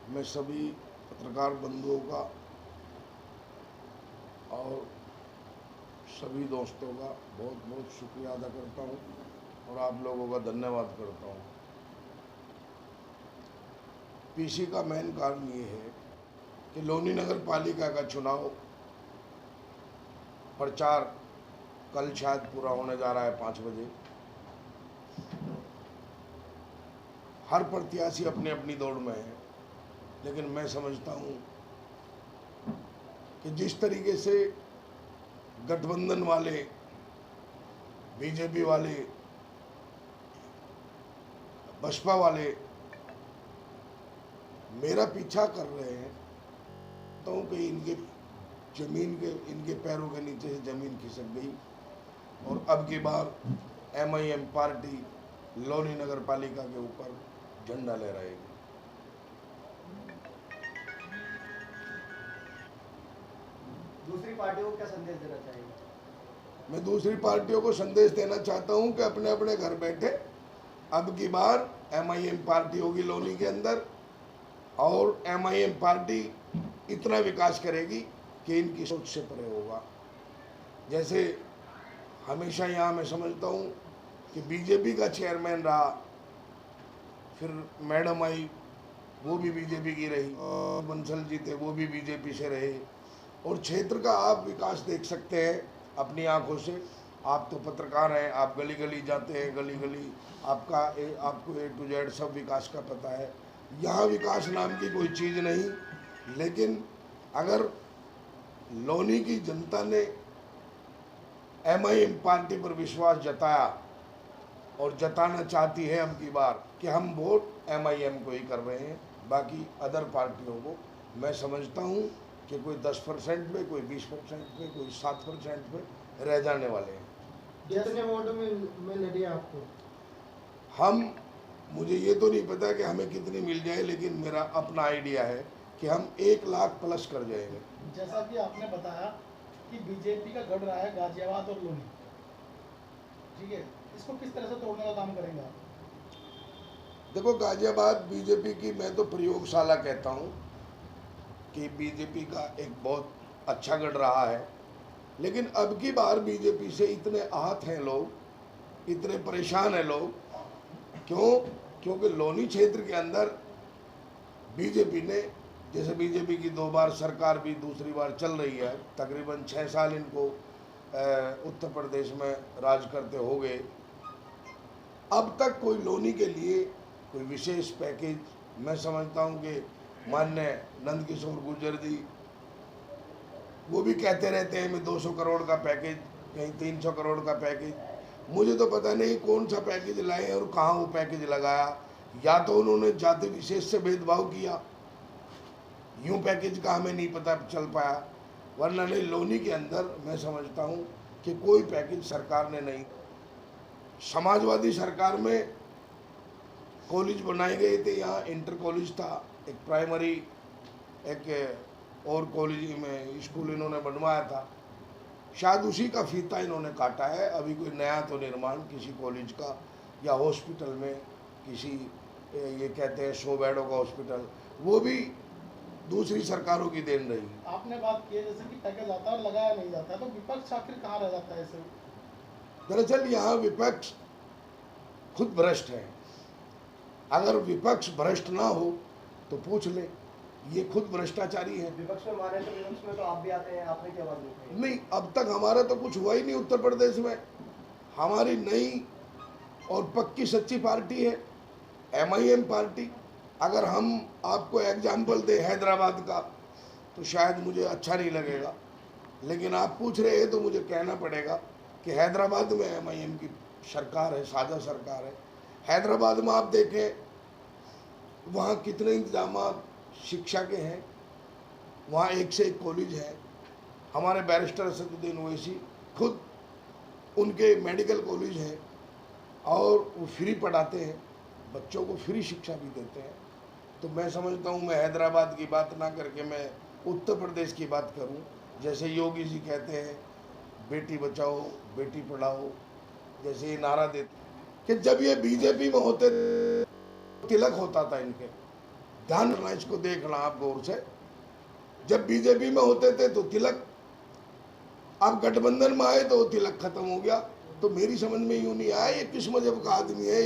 मैं सभी पत्रकार बंधुओं का और सभी दोस्तों का बहुत बहुत शुक्रिया अदा करता हूँ और आप लोगों का धन्यवाद करता हूँ। पीसी का मेन कारण ये है कि लोनी नगर पालिका का चुनाव प्रचार कल शायद पूरा होने जा रहा है 5 बजे। हर प्रत्याशी अपनी अपनी दौड़ में है, लेकिन मैं समझता हूँ कि जिस तरीके से गठबंधन वाले, बीजेपी वाले, बसपा वाले मेरा पीछा कर रहे हैं, तो कि इनके पैरों के नीचे से ज़मीन खिसक गई और अब की बार एमआईएम पार्टी लोनी नगर पालिका के ऊपर झंडा लहराएगी। दूसरी पार्टियों को क्या संदेश देना चाहिए? मैं दूसरी पार्टियों को संदेश देना चाहता हूं कि अपने अपने घर बैठे अब की बार एमआईएम पार्टी होगी लोनी के अंदर और एमआईएम पार्टी इतना विकास करेगी कि इनकी सोच से परे होगा। जैसे हमेशा यहाँ मैं समझता हूँ कि बीजेपी का चेयरमैन रहा, फिर मैडम आई वो भी बीजेपी की रही, और बंसल जी थे वो भी बीजेपी से रहे, और क्षेत्र का आप विकास देख सकते हैं अपनी आंखों से। आप तो पत्रकार हैं, आप गली गली जाते हैं, गली गली आपको ए टू जेड सब विकास का पता है। यहाँ विकास नाम की कोई चीज़ नहीं, लेकिन अगर लोनी की जनता ने एमआईएम पार्टी पर विश्वास जताया और जताना चाहती है अब की बार कि हम वोट एमआईएम को ही कर रहे हैं, बाकी अदर पार्टियों को मैं समझता हूँ कि कोई 10% पे, कोई 20% पे, कोई 7% पे रह जाने वाले हैं। कितने वोट में लड़ी आपको? मुझे ये तो नहीं पता कि हमें कितनी मिल जाए, लेकिन मेरा अपना आइडिया है कि हम 1 लाख प्लस कर जाएंगे। जैसा कि आपने बताया कि बीजेपी का गढ़ रहा है गाजियाबाद और लोनी, ठीक है, इसको किस तरह से तोड़ने का काम करेंगे आप? देखो, गाजियाबाद बीजेपी की मैं तो प्रयोगशाला कहता हूँ कि बीजेपी का एक बहुत अच्छा गढ़ रहा है, लेकिन अब की बार बीजेपी से इतने आहत हैं लोग, इतने परेशान हैं लोग। क्योंकि लोनी क्षेत्र के अंदर बीजेपी ने, जैसे बीजेपी की 2 बार सरकार भी दूसरी बार चल रही है, तकरीबन 6 साल इनको उत्तर प्रदेश में राज करते हो गए, अब तक कोई लोनी के लिए कोई विशेष पैकेज, मैं समझता हूँ कि माननीय नंद किशोर गुर्जर जी वो भी कहते रहते हैं मैं 200 करोड़ का पैकेज, कहीं 300 करोड़ का पैकेज, मुझे तो पता नहीं कौन सा पैकेज लाए और कहाँ वो पैकेज लगाया। या तो उन्होंने जाति विशेष से भेदभाव किया, यूं पैकेज का हमें नहीं पता चल पाया, वरना नहीं लोनी के अंदर मैं समझता हूँ कि कोई पैकेज सरकार ने नहीं। समाजवादी सरकार में कॉलेज बनाए गए थे, यहाँ इंटर कॉलेज था, एक प्राइमरी, एक और कॉलेज में स्कूल इन्होंने बनवाया था, शायद उसी का फीता इन्होंने काटा है। अभी कोई नया तो निर्माण किसी कॉलेज का या हॉस्पिटल में, किसी ये कहते हैं 100 बेडों का हॉस्पिटल, वो भी दूसरी सरकारों की देन रही। आपने बात की है जैसे कि पैकेज आता है और लगाया नहीं जाता है, तो विपक्ष आखिर कहाँ रह जाता है इसे? दरअसल यहाँ विपक्ष खुद भ्रष्ट है। अगर विपक्ष भ्रष्ट ना हो तो पूछ ले, ये खुद भ्रष्टाचारी है। विपक्ष में माने तो विपक्ष में तो आप भी आते हैं, आपने क्या बात नहीं? नहीं, अब तक हमारा तो कुछ हुआ ही नहीं उत्तर प्रदेश में। हमारी नई और पक्की सच्ची पार्टी है एमआईएम पार्टी। अगर हम आपको एग्जाम्पल दें हैदराबाद का तो शायद मुझे अच्छा नहीं लगेगा, लेकिन आप पूछ रहे हैं तो मुझे कहना पड़ेगा कि हैदराबाद में एमआईएम की सरकार है, साझा सरकार है। हैदराबाद में आप देखें वहाँ कितने इंतजाम शिक्षा के हैं, वहाँ एक से एक कॉलेज है। हमारे बैरिस्टर असदुद्दीन ओवैसी खुद उनके मेडिकल कॉलेज है और वो फ्री पढ़ाते हैं, बच्चों को फ्री शिक्षा भी देते हैं। तो मैं समझता हूँ मैं हैदराबाद की बात ना करके मैं उत्तर प्रदेश की बात करूँ। जैसे योगी जी कहते हैं बेटी बचाओ बेटी पढ़ाओ, जैसे ये नारा देते कि जब ये बीजेपी में होते तिलक होता था इनके, ध्यान रखना, इसको देखना आप गौर से। जब बीजेपी में होते थे तो तिलक, अब गठबंधन में आए तो तिलक खत्म हो गया। तो मेरी समझ में यूं नहीं आया ये किस मजहब का आदमी है,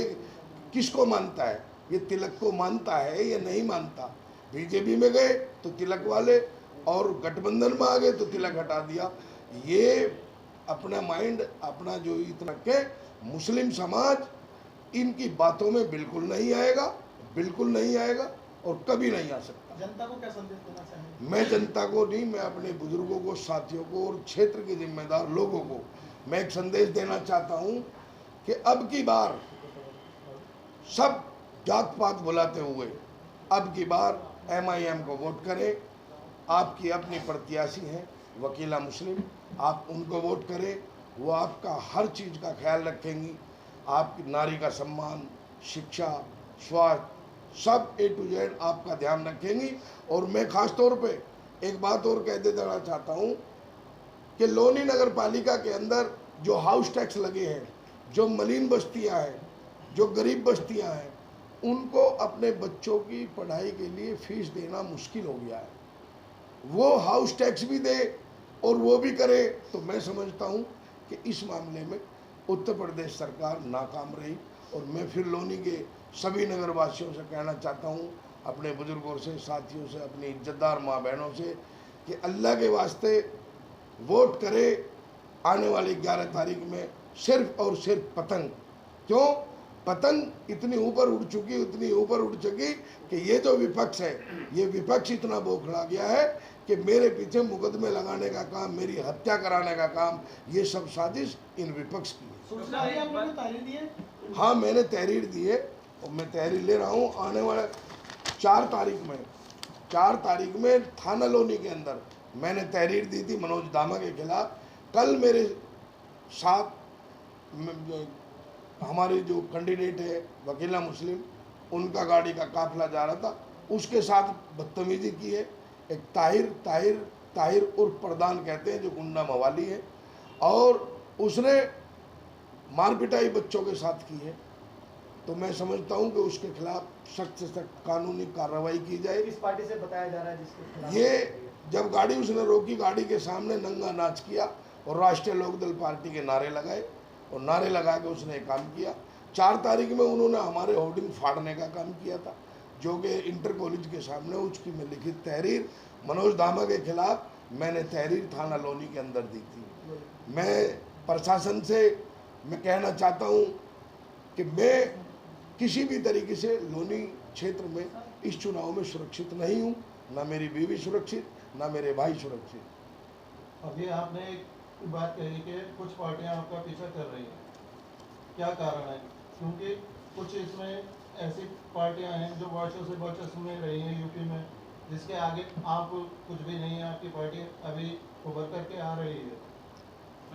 किसको मानता है, ये तिलक को मानता है या नहीं मानता। बीजेपी में गए तो तिलक वाले, और गठबंधन में आ गए तो तिलक हटा दिया। ये अपना माइंड, अपना जो इतना के मुस्लिम समाज इनकी बातों में बिल्कुल नहीं आएगा, बिल्कुल नहीं आएगा और कभी नहीं आ सकता। जनता को क्या संदेश देना चाहेंगे? मैं जनता को नहीं, मैं अपने बुजुर्गों को, साथियों को और क्षेत्र के जिम्मेदार लोगों को मैं एक संदेश देना चाहता हूं कि अब की बार सब जात पात बुलाते हुए अब की बार MIM को वोट करें। आपकी अपनी प्रत्याशी हैं वकीला मुस्लिम, आप उनको वोट करें। वो आपका हर चीज़ का ख्याल रखेंगी, आपकी नारी का सम्मान, शिक्षा, स्वास्थ्य, सब A to Z आपका ध्यान रखेंगी। और मैं खास तौर पे एक बात और कह देना चाहता हूँ कि लोनी नगर पालिका के अंदर जो हाउस टैक्स लगे हैं, जो मलिन बस्तियाँ हैं, जो गरीब बस्तियाँ हैं, उनको अपने बच्चों की पढ़ाई के लिए फीस देना मुश्किल हो गया है। वो हाउस टैक्स भी दे और वो भी करे, तो मैं समझता हूँ कि इस मामले में उत्तर प्रदेश सरकार नाकाम रही। और मैं फिर लोनी के सभी नगरवासियों से कहना चाहता हूँ, अपने बुजुर्गों से, साथियों से, अपनी इज्जतदार माँ बहनों से, कि अल्लाह के वास्ते वोट करे आने वाली 11 तारीख में सिर्फ और सिर्फ पतंग। क्यों? पतंग इतनी ऊपर उड़ चुकी, इतनी ऊपर उड़ चुकी कि ये जो विपक्ष है, ये विपक्ष इतना बौखला गया है कि मेरे पीछे मुकदमे लगाने का काम, मेरी हत्या कराने का काम, ये सब साजिश इन विपक्ष की है। सूचना आई आप लोगों ने तहरीर दी है? हाँ, मैंने तहरीर दी है और मैं तहरीर ले रहा हूँ। आने वाले 4 तारीख में थाना लोनी के अंदर मैंने तहरीर दी थी मनोज दामा के खिलाफ। कल मेरे साथ हमारे जो कैंडिडेट है वकीला मुस्लिम, उनका गाड़ी का काफिला जा रहा था, उसके साथ बदतमीजी की है। एक ताहिर उर्फ प्रधान कहते हैं, जो गुंडा मवाली है, और उसने मार पिटाई बच्चों के साथ की है। तो मैं समझता हूं कि उसके खिलाफ सख्त से सख्त कानूनी कार्रवाई की जाए। किस पार्टी से बताया जा रहा है जिसके खिलाफ? ये जब गाड़ी उसने रोकी, गाड़ी के सामने नंगा नाच किया और राष्ट्रीय लोकदल पार्टी के नारे लगाए, और नारे लगा के उसने एक काम किया। 4 तारीख में उन्होंने हमारे होर्डिंग फाड़ने का काम किया था, जो कि इंटर कॉलेज के सामने। उसकी मैं लिखित तहरीर मनोज दामा के खिलाफ मैंने तहरीर थाना लोनी के अंदर दी थी। मैं प्रशासन से मैं कहना चाहता हूँ कि मैं किसी भी तरीके से लोनी क्षेत्र में इस चुनाव में सुरक्षित नहीं हूँ, ना मेरी बीवी सुरक्षित, ना मेरे भाई सुरक्षित। अभी आपने एक बात कही कि कुछ पार्टियां आपका पीछा कर रही हैं, क्या कारण है? क्योंकि कुछ इसमें ऐसी पार्टियां हैं जो वर्षों में रही हैं यूपी में, जिसके आगे आप कुछ भी नहीं है, आपकी पार्टी अभी उभर करके आ रही है।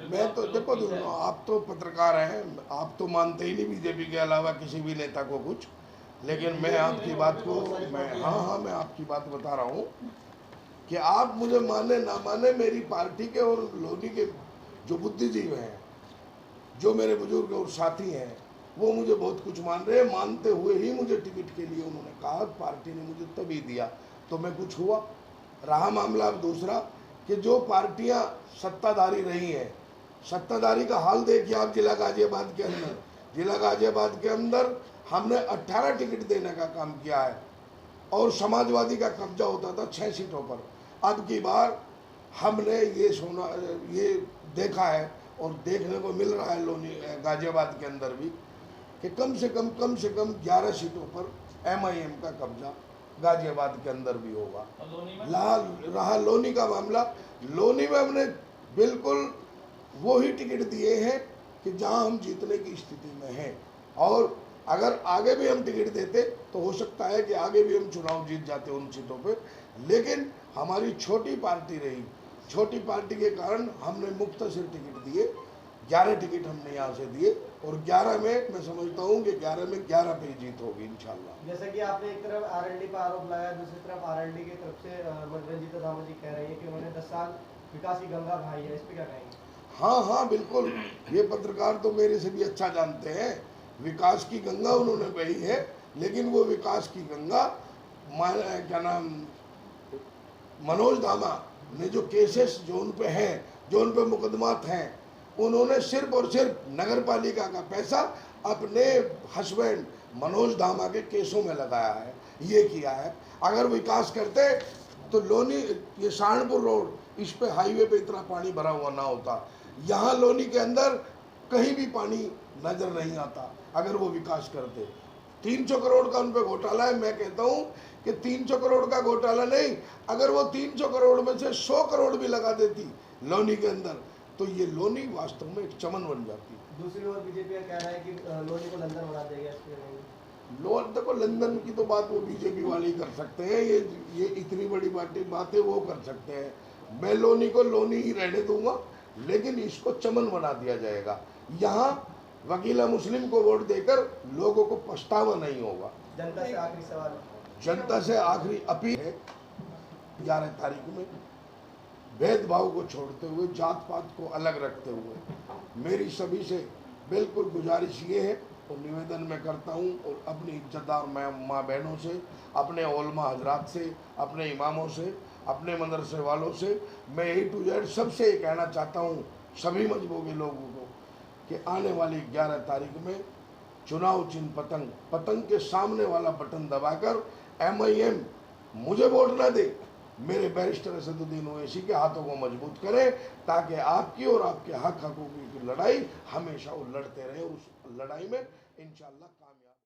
मैं तो देखो, आप तो पत्रकार हैं, आप तो मानते ही नहीं बीजेपी के अलावा किसी भी नेता को कुछ। लेकिन मैं आपकी बात को मैं आपकी बात बता रहा हूँ कि आप मुझे माने ना माने, मेरी पार्टी के और लोनी के जो बुद्धिजीवी हैं, जो मेरे बुजुर्ग और साथी हैं, वो मुझे बहुत कुछ मान रहे हैं। मानते हुए ही मुझे टिकट के लिए उन्होंने कहा, पार्टी ने मुझे तभी दिया तो मैं कुछ हुआ। रहा मामला अब दूसरा कि जो पार्टियां सत्ताधारी रही हैं, सत्ताधारी का हाल देखिए आप। जिला गाजियाबाद के अंदर हमने 18 टिकट देने का काम किया है, और समाजवादी का कब्जा होता था 6 सीटों पर। अब की बार हमने ये देखा है और देखने को मिल रहा है लोनी गाजियाबाद के अंदर भी कि कम से कम 11 सीटों पर MIM का कब्जा गाजियाबाद के अंदर भी होगा। रहा लोनी का मामला, लोनी में हमने बिल्कुल वो ही टिकट दिए हैं कि जहां हम जीतने की स्थिति में हैं, और अगर आगे भी हम टिकट देते तो हो सकता है कि आगे भी हम चुनाव जीत जाते उन सीटों पर। लेकिन हमारी छोटी पार्टी रही, छोटी पार्टी के कारण हमने मुख्तसर टिकट दिए। 11 टिकट हमने यहाँ से दिए, और 11 में मैं समझता हूँ कि 11 में 11 पे ही जीत होगी इंशाल्लाह। जैसा कि आपने एक तरफ RLD पर आरोप लगाया, दूसरी तरफ RLD की तरफ से रंजीता दामा जी कह रही है कि उन्होंने 10 साल विकास की गंगा बहाई है, इस पर क्या कहेंगे? हाँ, बिल्कुल। ये पत्रकार तो मेरे से भी अच्छा जानते हैं, विकास की गंगा उन्होंने बही है, लेकिन वो विकास की गंगा क्या नाम मनोज धामा ने जो केसेस जो उन पे हैं, जो उन पे मुकदमात हैं, उन्होंने सिर्फ और सिर्फ नगर पालिका का पैसा अपने हस्बैंड मनोज धामा के केसों में लगाया है, ये किया है। अगर विकास करते तो लोनी ये सहारनपुर रोड इस पे हाईवे पे इतना पानी भरा हुआ ना होता। यहाँ लोनी के अंदर कहीं भी पानी नजर नहीं आता अगर वो विकास करते। 300 करोड़ का उन पे घोटाला है। मैं कहता हूँ कि 300 करोड़ का घोटाला नहीं, अगर वो 300 करोड़ में से 100 करोड़ भी लगा देती लोनी के अंदर तो ये लोनी वास्तव में एक चमन बन जाती। दूसरी ओर बीजेपी का कहना है कि लोनी को लंदन बना देगा इसके लिए। लोन देखो, लंदन की तो बात वो बीजेपी वाले ही कर सकते हैं, ये इतनी बड़ी बातें वो कर सकते हैं। मैं लोनी को लोनी ही रहने दूंगा, लेकिन इसको चमन बना दिया जाएगा। यहाँ वकीला मुस्लिम को वोट देकर लोगों को पछतावा नहीं होगा। जनता से आखिरी सवाल, जनता से आखिरी अपील है, 11 तारीख में भेदभाव को छोड़ते हुए, जात पात को अलग रखते हुए मेरी सभी से बिल्कुल गुजारिश ये है और निवेदन मैं करता हूँ और अपनी इज्जतदार माँ बहनों से, अपने उलमा हजरात से, अपने इमामों से, अपने मदरसे वालों से मैं A to Z सबसे ये कहना चाहता हूँ, सभी मजहबों के लोगों को, कि आने वाली 11 तारीख में चुनाव चिन्ह पतंग, पतंग के सामने वाला बटन दबाकर MIM मुझे वोट ना दे, मेरे बैरिस्टर असदुद्दीन ओवैसी के हाथों को मजबूत करें, ताकि आपकी और आपके हक हकूक़ की लड़ाई हमेशा वो लड़ते रहे और उस लड़ाई में इंशाअल्लाह